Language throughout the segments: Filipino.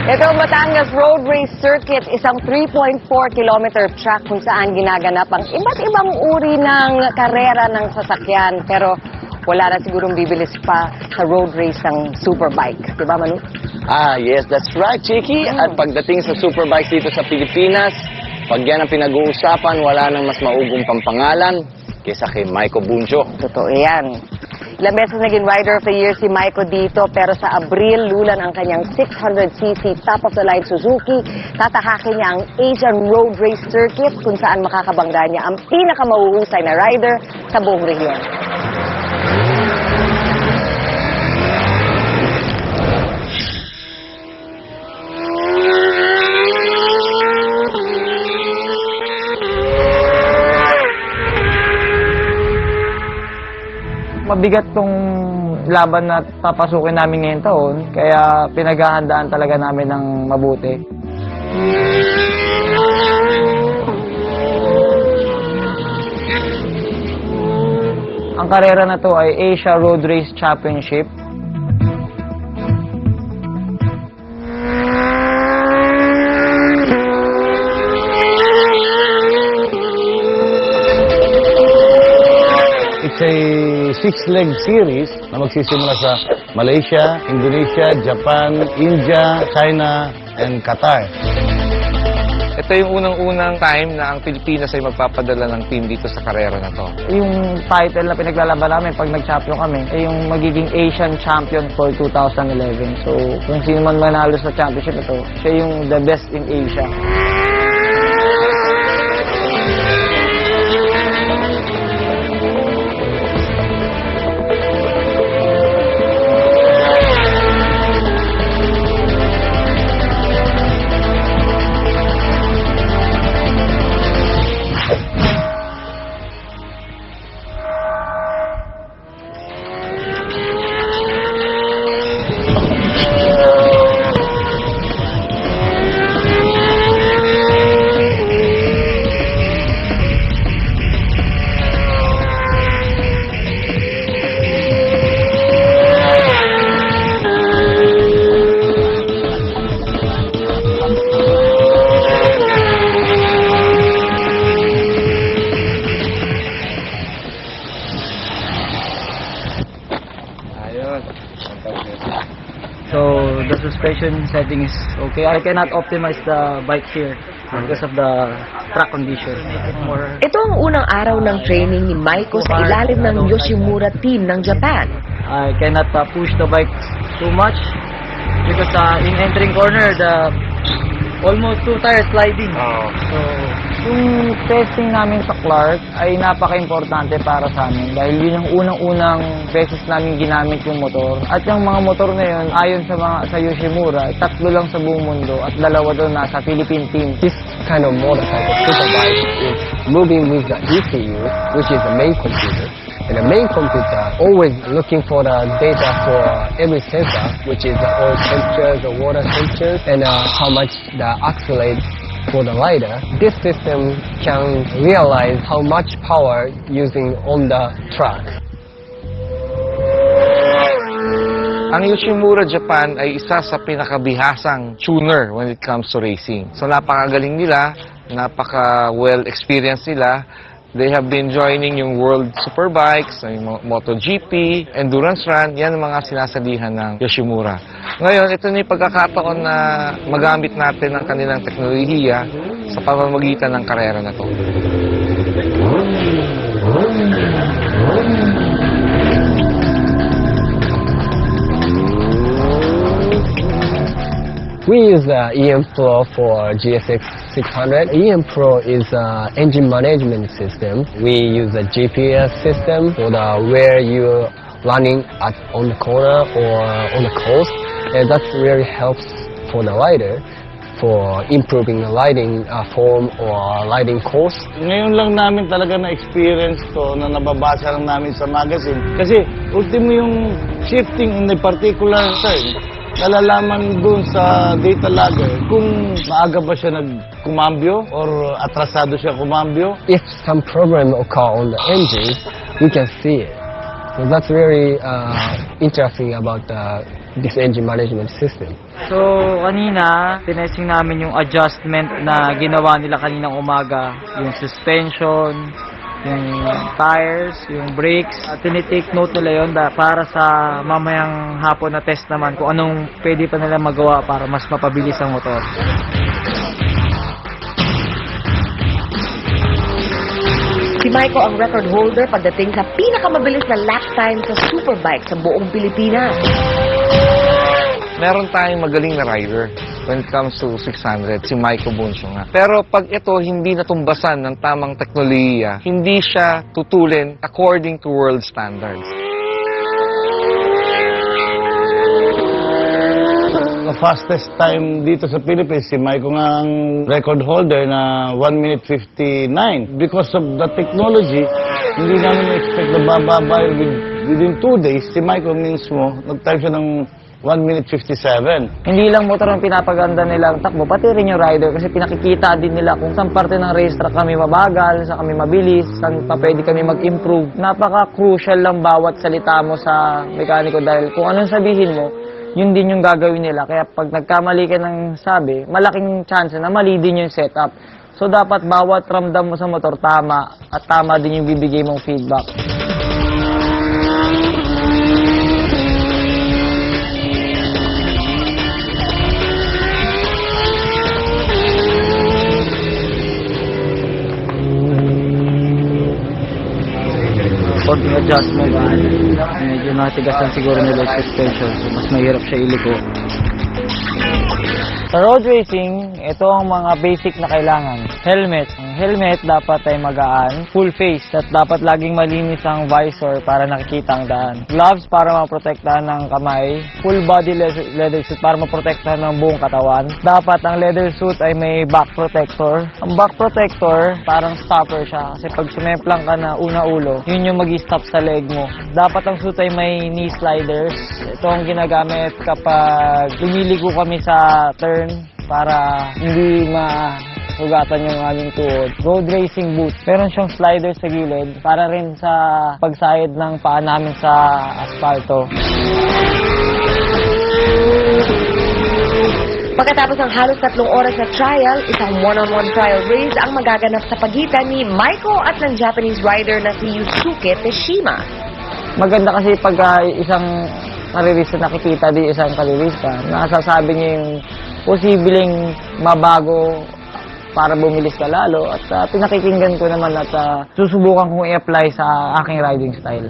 Ito ang Batangas Road Race Circuit, isang 3.4-kilometer track kung saan ginaganap ang iba't ibang uri ng karera ng sasakyan. Pero wala na sigurong bibilis pa sa road race ng superbike. Diba, Manu? Yes, that's right, Chiki. At pagdating sa superbikes dito sa Pilipinas, pag yan ang pinag-uusapan, wala nang mas maugong pampangalan kaysa kay Maiko Bunjo. Totoo yan. Ilang beses naging Rider of the Year si Maiko dito, pero sa Abril, lulan ang kanyang 600cc top-of-the-line Suzuki. Tatahakin niya ang Asian Road Race Circuit kung saan makakabangga niya ang pinakamahuhusay na rider sa buong rehiyon. Mabigat tong laban na papasukin namin ngayong taon, kaya pinaghahandaan talaga namin ng mabuti. Ang karera na to ay Asia Road Race Championship. It's a six-leg series na magsisimula sa Malaysia, Indonesia, Japan, India, China, and Qatar. Ito yung unang-unang time na ang Pilipinas ay magpapadala ng team dito sa karera na to. Yung title na pinaglalaban namin pag nag-champion kami ay yung magiging Asian Champion for 2011. So kung sino man manalo sa championship ito, siya yung the best in Asia. So the suspension setting is okay. I cannot optimize the bike here because of the track condition. Ito ang unang araw ng training ni Maiko sa ilalim ng Yoshimura team ng Japan. I cannot push the bike too much because in entering corner, the almost 2 tires sliding. So yung testing namin sa Clark ay napaka-importante para sa amin dahil yun yung unang-unang beses namin ginamit yung motor. At yung mga motor na yun, ayon sa Yoshimura, 3 lang sa buong mundo at 2 doon nasa Philippine team. This kind of motorcycle superbike is moving with the ECU, which is the main computer. And the main computer always looking for the data for every sensor, which is the oil temperature, the water temperature, and how much the accelerate for the rider. This system can realize how much power using on the track. Ang Yoshimura Japan ay isa sa pinakabihasang tuner when it comes to racing. So napakagaling nila, napaka-well experienced nila. They have been joining yung World Superbikes, yung MotoGP, Endurance Run, yan ang mga sinasalihan ng Yoshimura. Ngayon, ito na yung pagkakataon na magamit natin ang kanilang teknolohiya sa pamamagitan ng karera na to. We use the EM Pro for GSX 600. EM Pro is an engine management system. We use a GPS system for where you're running on the corner or on the coast. And that really helps for the rider for improving the riding form or riding course. Ngayon lang namin talaga na-experience to na nababasa lang namin sa magazine. Kasi ultimo yung shifting in a particular turn, nalalaman dun sa data logger kung maaga ba siya nagkumambyo or atrasado siya kumambyo. If some problem occur on the engine, we can see it. So that's very interesting about the this engine management system. So, kanina, tinesting namin yung adjustment na ginawa nila kaninang umaga. Yung suspension, yung tires, yung brakes. Tinitake note nila yun para sa mamayang hapon na test naman kung anong pwede pa nila magawa para mas mapabilis ang motor. Si Maiko ang record holder pagdating sa pinakamabilis na lap time sa superbike sa buong Pilipinas. Meron tayong magaling na rider when it comes to 600, si Maiko Bunso nga. Pero pag ito hindi natumbasan ng tamang teknolohiya, hindi siya tutulin according to world standards. The fastest time dito sa Philippines, si Maiko nga ang record holder na 1 minute 59. Because of the technology, hindi namin expect na bababa within 2 days. Si Maiko mismo, nag-time siya ng 1 minute 57. Hindi lang motor ang pinapaganda nilang takbo, pati rin yung rider kasi pinakikita din nila kung saan parte ng racetrack kami mabagal, saan kami mabilis, saan pa pwede kami mag-improve. Napaka-crucial lang bawat salita mo sa mekaniko dahil kung anong sabihin mo, yun din yung gagawin nila. Kaya pag nagkamali ka ng sabi, malaking chance na mali din yung setup. So dapat bawat ramdam mo sa motor tama at tama din yung bibigay mong feedback. Konting adjustment, medyo natigasan siguro nila yung suspension, so mas mahirap siya iliko. Sa road racing, ito ang mga basic na kailangan. Helmet. Ang helmet dapat ay magaan, full face, at dapat laging malinis ang visor para nakikita ang daan. Gloves para maprotektahan ng kamay. Full body leather suit para maprotektahan ng buong katawan. Dapat ang leather suit ay may back protector. Ang back protector, parang stopper siya. Kasi pag sumemplang ka na una ulo, yun yung mag-stop sa leg mo. Dapat ang suit ay may knee sliders. Ito ang ginagamit kapag lumiligo kami sa turn para hindi masugatan yung aming tuhod. Road racing boot. Meron siyang slider sa gilid para rin sa pagsayad ng paa namin sa asfalto. Pagkatapos ng halos 3 oras na trial, isang one-on-one trial race ang magaganap sa pagitan ni Maiko at ng Japanese rider na si Yusuke Teshima. Maganda kasi pag isang kariris na nakikita di isang kalirista, nasasabi niya yung posibleng mabago para bumilis ka lalo at pinakikinggan ko naman at susubukan kong i-apply sa aking riding style.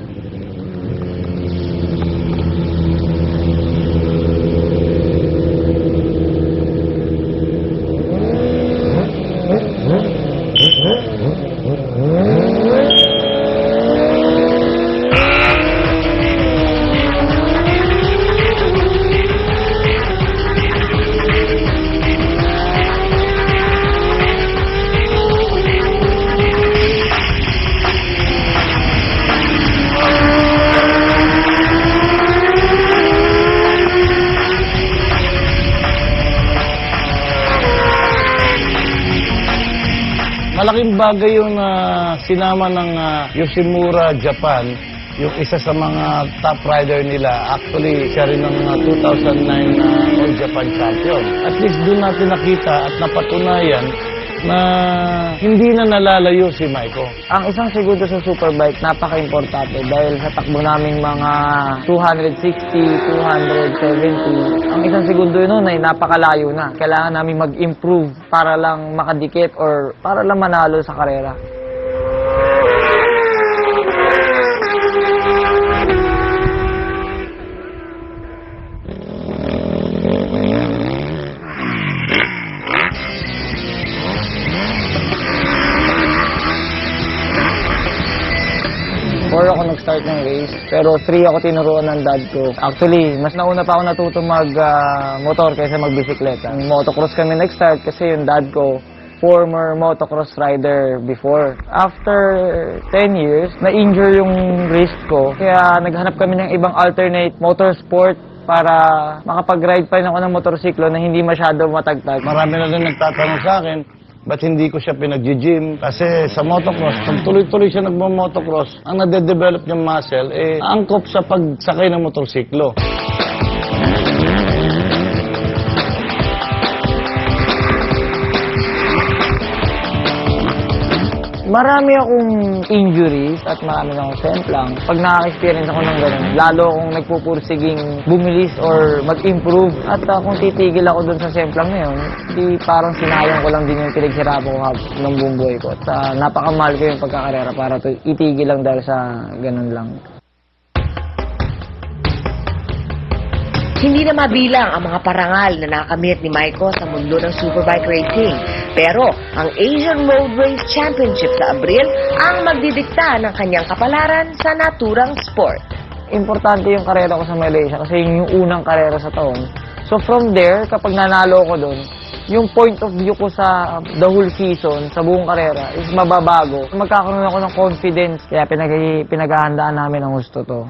Malaking bagay yung sinama ng Yoshimura Japan, yung isa sa mga top rider nila. Actually, siya rin ng 2009 All Japan Champion. At least doon natin nakita at napatunayan na hindi na nalalayo si Maiko. Ang isang segundo sa superbike, napaka-importante dahil sa takbo naming mga 260, 270, ang isang segundo yun ay napakalayo na. Kailangan namin mag-improve para lang makadikit or para lang manalo sa karera. Or ako nag-start ng race, pero 3 ako tinuruan ng dad ko. Actually, mas nauna pa ako natuto mag-motor kaysa mag-bisikleta. Motocross kami nag-start kasi yung dad ko, former motocross rider before. After 10 years, na-injure yung wrist ko, kaya naghanap kami ng ibang alternate motorsport para makapag-ride pa rin ako ng motorsiklo na hindi masyado matagtag. Marami na rin nagtatanong sa akin, ba't hindi ko siya pinag-gym? Kasi sa motocross, pag tuloy-tuloy siya nagmo-motocross, ang nade-develop niyang muscle, angkop sa pagsakay ng motorsiklo. Marami akong injuries at marami akong semplang. Pag nakaka-experience ako ng ganun, lalo akong nagpupursiging bumilis or mag-improve. At kung titigil ako dun sa semplang na yun, di parang sinayang ko lang din yung pinaghirapan ko ng buong buhay ko. At napakamahal ko yung pagkakarera para itigil lang dahil sa ganun lang. Hindi na mabilang ang mga parangal na nakamit ni Maiko sa mundo ng superbike racing. Pero ang Asian Road Race Championship sa Abril ang magdidikta ng kanyang kapalaran sa naturang sport. Importante yung karera ko sa Malaysia kasi yun yung unang karera sa taon. So from there, kapag nanalo ko doon, yung point of view ko sa the whole season, sa buong karera, is mababago. Magkakaroon ako ng confidence, kaya pinaghahandaan namin ang gusto to.